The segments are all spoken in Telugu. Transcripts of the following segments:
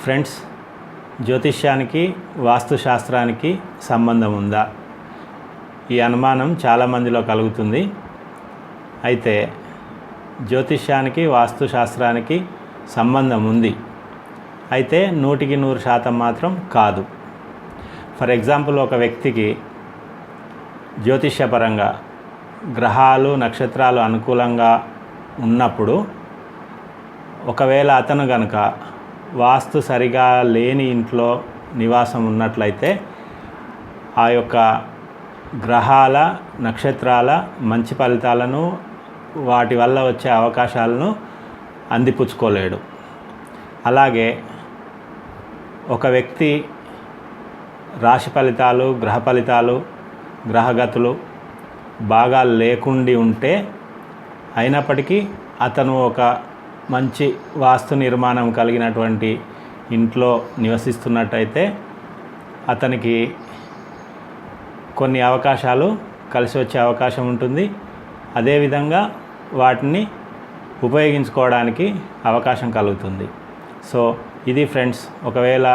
ఫ్రెండ్స్, జ్యోతిష్యానికి వాస్తుశాస్త్రానికి సంబంధం ఉందా? ఈ అనుమానం చాలామందిలో కలుగుతుంది. అయితే జ్యోతిష్యానికి వాస్తుశాస్త్రానికి సంబంధం ఉంది, అయితే 100% మాత్రం కాదు. ఫర్ ఎగ్జాంపుల్, ఒక వ్యక్తికి జ్యోతిష్యపరంగా గ్రహాలు నక్షత్రాలు అనుకూలంగా ఉన్నప్పుడు ఒకవేళ అతను కనుక వాస్తు సరిగా లేని ఇంట్లో నివాసం ఉన్నట్లయితే ఆ యొక్క గ్రహాల నక్షత్రాల మంచి ఫలితాలను, వాటి వల్ల వచ్చే అవకాశాలను అందిపుచ్చుకోలేడు. అలాగే ఒక వ్యక్తి రాశి ఫలితాలు, గ్రహ ఫలితాలు, గ్రహగతులు బాగా లేకుండి ఉంటే అయినప్పటికీ అతను ఒక మంచి వాస్తు నిర్మాణం కలిగినటువంటి ఇంట్లో నివసిస్తున్నట్టయితే అతనికి కొన్ని అవకాశాలు కలిసి వచ్చే అవకాశం ఉంటుంది. అదేవిధంగా వాటిని ఉపయోగించుకోవడానికి అవకాశం కలుగుతుంది. సో ఇది ఫ్రెండ్స్, ఒకవేళ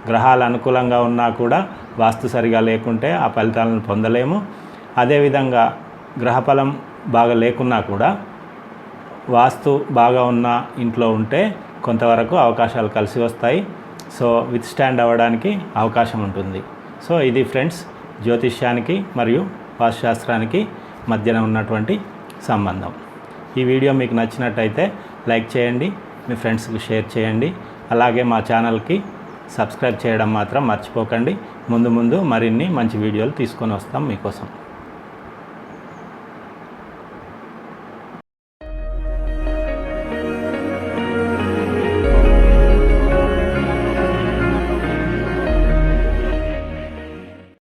గ్రహాలు అనుకూలంగా ఉన్నా కూడా వాస్తు సరిగా లేకుంటే ఆ ఫలితాలను పొందలేము. అదేవిధంగా గ్రహఫలం బాగా లేకున్నా కూడా వాస్తు బాగా ఉన్న ఇంట్లో ఉంటే కొంతవరకు అవకాశాలు కలిసి వస్తాయి. సో విత్ స్టాండ్ అవ్వడానికి అవకాశం ఉంటుంది. సో ఇది ఫ్రెండ్స్, జ్యోతిష్యానికి మరియు వాస్తుశాస్త్రానికి మధ్యన ఉన్నటువంటి సంబంధం. ఈ వీడియో మీకు నచ్చినట్టయితే లైక్ చేయండి, మీ ఫ్రెండ్స్కి షేర్ చేయండి. అలాగే మా ఛానల్కి సబ్స్క్రైబ్ చేయడం మాత్రం మర్చిపోకండి. ముందు మరిన్ని మంచి వీడియోలు తీసుకొని వస్తాం మీకోసం.